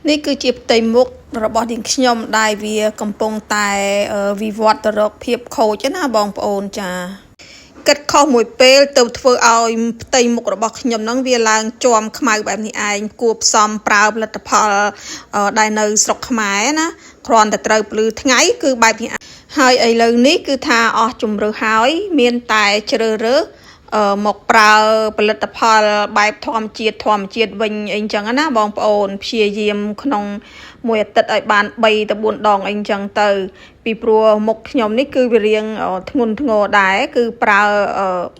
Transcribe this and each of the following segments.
នេះគឺជាផ្ទៃមុខរបស់នាងខ្ញុំដែលវាកំពុងតែវិវត្តទៅរកភាពខូចណាបងប្អូនចាគិតខុសមួយពេលទៅធ្វើឲ្យផ្ទៃមុខរបស់ខ្ញុំហ្នឹងវាឡើងជាំខ្មៅបែបនេះឯងគួបផ្សំប្រើផលិតផលដែលនៅស្រុកខ្មែរណាគ្រាន់តែត្រូវភ្លឺថ្ងៃគឺបែបនេះហើយឥឡូវនេះគឺថាអស់ជំរឿហើយមានតែជ្រើសរើសមកប្រើផលិតផលបែបធម្មជាតិវិញអីចឹងណាបងប្អូនព្យាយាមក្នុងមួយអាទិត្យឲ្យបាន3ទៅ4ដងអីចឹងទៅពីព្រោះមុខខ្ញុំនេះគឺវារៀងធ្ងន់ធ្ងរដែរគឺប្រើ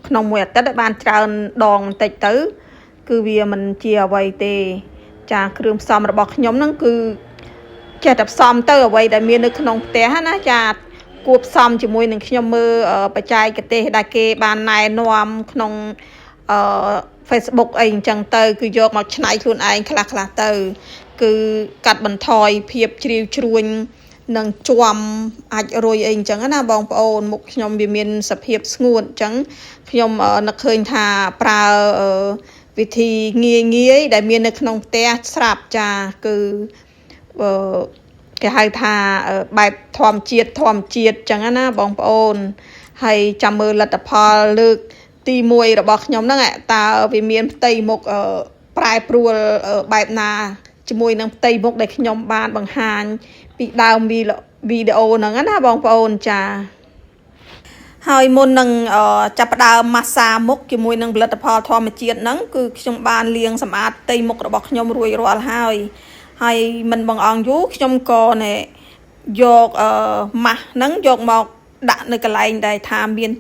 ក្នុងមួយអាទិត្យឲ្យបានច្រើនដងបន្តិចទៅគឺវាមិនជាអ្វីទេចាគ្រឿងផ្សំរបស់ខ្ញុំហ្នឹងគឺចេះតែផ្សំទៅអ្វីដែលមាននៅក្នុងផ្ទះណាចាគួបផ្សំជាមួយនឹងខ្ញុំមើលបច្ចេកទេសដែលគេបានណែនាំក្នុងFacebook អីអញ្ចឹងទៅគឺយកមកច្នៃខ្លួនឯងខ្លះទៅគឺកាត់បន្ថយភាពជ្រាវជ្រួញនិងជាំអាចរុយអីអញ្ចឹងណាបងប្អូនមុខខ្ញុំវាមានសភាពស្ងួតអញ្ចឹងខ្ញុំនឹកឃើញថាប្រើវិធីងាយដែលមាននៅក្នុងផ្ទះស្រាប់ចាគឺគេហៅថាបែបធម្មជាតិចឹងណាបងប្អូនហើយចាំមើលលទ្ធផលលើកទី1របស់ខ្ញុំហ្នឹងតើវាមានផ្ទៃមុខប្រែប្រួលបែបណាជាមួយនឹងផ្ទៃមុខដែលខ្ញុំបានបង្ហាញពីដើមវីដេអូហ្នឹងណាបងប្អូនចាហើយមុននឹងចាប់ផ្ដើមម៉ាស្សាមុខជាមួយនឹងផលិតផលធម្មជាតិហ្នឹងគឺខ្ញុំបានលាងសម្អាតផ្ទៃមុខរបស់ខ្ញុំរួចរាល់ហើយមិនបងអង្គយូរខ្ញុំក៏យកម៉ាស់ហ្នឹងយកមកដាក់នៅកន្លែងដែលថាមាន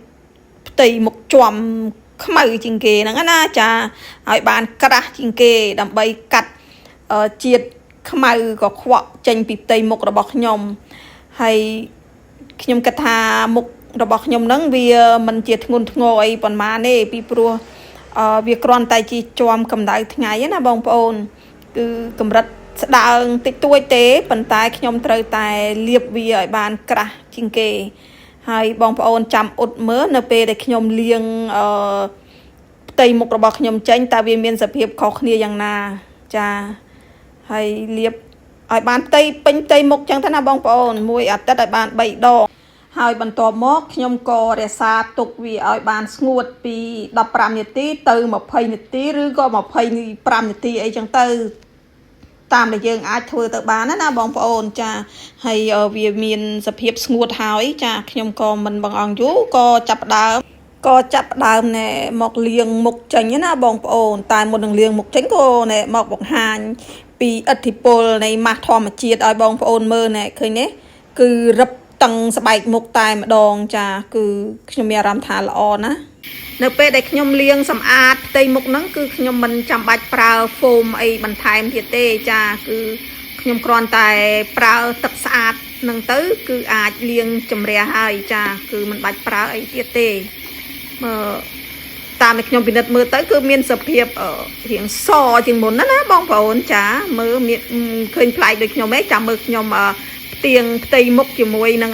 ផ្ទៃមុខជាំខ្មៅជាងគេហ្នឹងណាចាឲ្យបានក្រាស់ជាងគេដើម្បីកាត់ជាតិខ្មៅកខ្វក់ចេញពីផ្ទៃមុខរបស់ខ្ញុំហើយខ្ញុំគិតថាមុខរបស់ខ្ញុំហ្នឹងវាមិនជាធ្ងន់ធ្ងរអីប៉ុន្មានទេពីព្រោះវាគ្រាន់តែជាជាំកម្ដៅថ្ងៃណាបងប្អូនគឺកម្រិតស្ដើងតិចតួចទេប៉ុន្តែខ្ញុំត្រូវតែលាបវាឲ្យបានក្រាស់ជាងគេហើយបងប្អូនចាំអ៊ុតមើលនៅពេលដែលខ្ញុំលាងផ្ទៃមុខរបស់ខ្ញុំចេញតើវាមានសភាពខុសគ្នាយ៉ាងណាចាហើយលាបឲ្យបានពេញផ្ទៃមុខចឹងទៅណាបងប្អូនមួយអាទិត្យឲ្យបាន3ដងហើយបន្ទាប់មកខ្ញុំក៏រក្សាទុកវាឲ្យបានស្ងួតពី15នាទីទៅ20នាទីឬក៏25នាទីអីចឹងទៅតាមដែលយើងអាចធ្វើទៅបានណាបងប្អូនចាហើយវាមានសភាពស្ងួតហើយចាខ្ញុំក៏មិនបងអង្គយូរក៏ចាប់ផ្ដើមមកលាងមុខចេញណាបងប្អូនតែមុននឹងលាងមុខចេញក៏មកបង្ហាញពីឥទ្ធិពលនៃម៉ាស់ធម្មជាតិឲ្យបងប្អូនមើលឃើញទេគឺរឹបតឹងស្បែកមុខតែម្ដងចាគឺខ្ញុំមានអារម្មណ៍ថាល្អណានៅពេលដែលខ្ញុំលាងសម្អាតផ្ទៃមុខហ្នឹងគឺខ្ញុំមិនចាំបាច់ប្រើហ្វូមអីបន្ថែមទៀតទេចាគឺខ្ញុំគ្រាន់តែប្រើទឹកស្អាតហ្នឹងទៅគឺអាចលាងជំរះហើយចាគឺមិនបាច់ប្រើអីទៀតទេតាមដែលខ្ញុំពិនិត្យមើលទៅគឺមានសភាពរាងសជាងមុនណាបងប្អូនចាមើលមានឃើញប្លែកដូចខ្ញុំឯងចាំមើលខ្ញុំផ្ទៀងផ្ទៃមុខជាមួយនឹង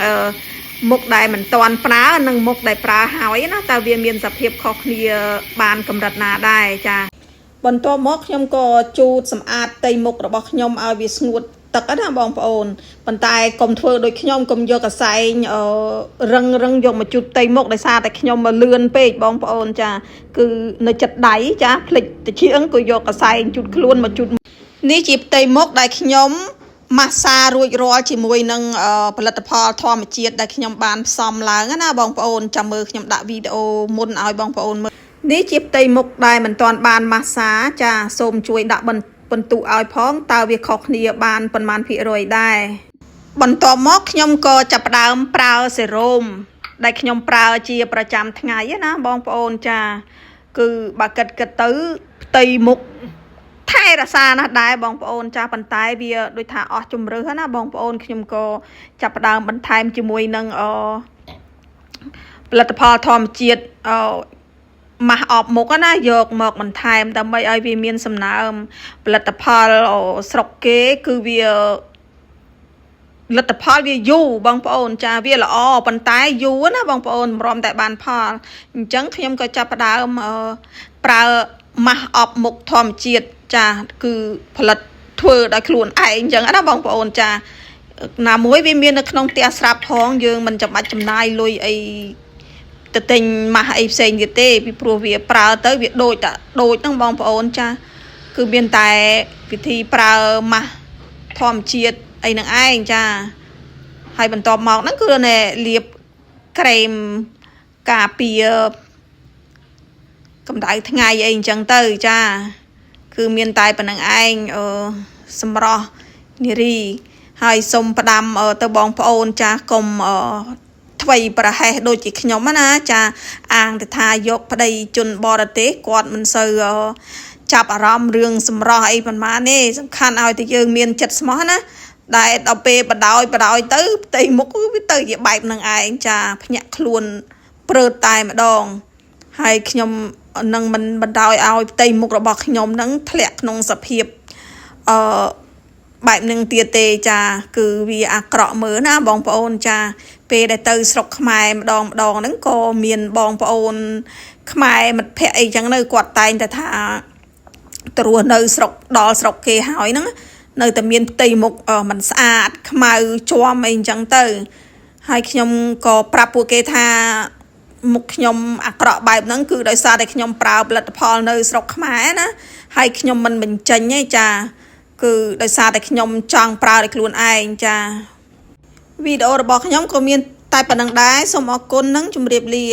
មុខដែលមិនតាន់ប្រើនិងមុខដែលប្រើហើយណាតើវាមានសភាពខុសគ្នាបានកម្រិតណាដែរចាបន្ទាប់មកខ្ញុំក៏ជូតសម្អាតផ្ទៃមុខរបស់ខ្ញុំឲ្យវាស្ងួតទឹកណាបងប្អូនប៉ុន្តែកុំធ្វើដូចខ្ញុំកុំយកកសែងរឹងយកមកជូតផ្ទៃមុខដោយសារតែខ្ញុំមកលឿនពេកបងប្អូនចាគឺនៅចិត្តដៃចាភ្លេចតិចក៏យកកសែងជូតខ្លួនមកជូតនេះជាផ្ទៃមុខដែលខ្ញុំម៉ាស្សារួចរាល់ជាមួយនឹងផលិតផលធម្មជាតិដែលខ្ញុំបានផ្សំឡើងណាបងប្អូនចាំមើលខ្ញុំដាក់វីដេអូមុនឲ្យបងប្អូនមើលនេះជាផ្ទៃមុខដែលមិនទាន់បានម៉ាស្សាចាសូមជួយដាក់បន្ទុកឲ្យផងតើវាខុសគ្នាបានប៉ុន្មានភាគរយដែរបន្ទាប់មកខ្ញុំក៏ចាប់ផ្ដើមប្រើសេរ៉ូមដែលខ្ញុំប្រើជាប្រចាំថ្ងៃណាបងប្អូនចាគឺបើគិតទៅផ្ទៃមុខថែរក្សាណាស់ដែរបងប្អូនចាប៉ុន្តែវាដូចថាអស់ជំរឿសណាបងប្អូនខ្ញុំក៏ចាប់ផ្ដើមបន្ថែមជាមួយនឹងផលិតផលធម្មជាតិម៉ាស់អបមុខណាយកមកបន្ថែមដើម្បីឲ្យវាមានសំណើមផលិតផលស្រុកគេគឺវាលទ្ធផលវាយូរបងប្អូនចាវាល្អប៉ុន្តែយូរណាបងប្អូនមិនរំតែបានផលអញ្ចឹងខ្ញុំក៏ចាប់ផ្ដើមប្រើម៉ាស់អបមុខធម្មជាតិចាគឺផលិតធ ធ្វើដោយខ្លួនឯងអញ្ចឹងណាបងប្អូនចាណាមួយវាមាននៅក្នុងផ្ទះស្រាប់ផងយើងមិនចាំបាច់ចំណាយលុយអីទៅទិញម៉ាស់អីផ្សេងទៀតទេពីព្រោះវាប្រើទៅវាដូចហ្នឹងបងប្អូនចាគឺមានតែវិធីប្រើម៉ាស់ធម្មជាតិអីនឹងឯងចាហើយបន្ទាប់មកហ្នឹងគឺនៅលាបក្រែមការពារកម្ដៅថ្ងៃអីអញ្ចឹងទៅចាគឺមានតែប៉ុណ្្នឹងឯងសម្រស់នារីហើយសុំផ្ដាំទៅបងប្អូនចាកុំថ្វីប្រហែសដូចជាខ្ញុំណាចាអាងទៅថាយកប្តីជនបរទេសគាត់មិនសូវចាប់អារម្មណ៍រឿងសម្រស់អីប៉ុន្មានទេសំខាន់ឲ្យតែយើងមានចិត្តស្មោះណាដែលដល់ពេលបដ ாய் ទៅផ្ទៃមុខវាទៅជាបែបនឹងឯងចាភ្ញាក់ខ្លួនព្រើតតែម្ដងហើយខ្ញុំនឹងមិនបណ្ដោយឲ្យផ្ទៃមុខរបស់ខ្ញុំនឹងធ្លាក់ក្នុងសភាពបែបនឹងទៀតទេចាគឺវាអាក្រក់មើលណាបងប្អូនចាពេលដែលទៅស្រុកខ្មែរម្ដងហ្នឹងក៏មានបងប្អូនខ្មែរមិត្តភ័ក្តិអីចឹងនៅគាត់តែងតែថាទៅរស់នៅស្រុកដល់ស្រុកគេហើយហ្នឹងនៅតែមានផ្ទៃមុខមិនស្អាតខ្មៅជាំអីចឹងទៅហើយខ្ញុំក៏ប្រាប់ពួកគេថាមុខខ្ញុំអាក្រក់បែបហ្នឹងគឺដោយសារតែខ្ញុំប្រើផលិតផលនៅស្រុកខ្មែរណាហើយខ្ញុំមិនបញ្ចេញទេចាគឺដោយសារតែខ្ញុំចង់ប្រើដោយខ្លួនឯងចាវីដេអូរបស់ខ្ញុំក៏មានតែប៉ុណ្្នឹងដែរសូមអរគុណនិងជម្រាបលា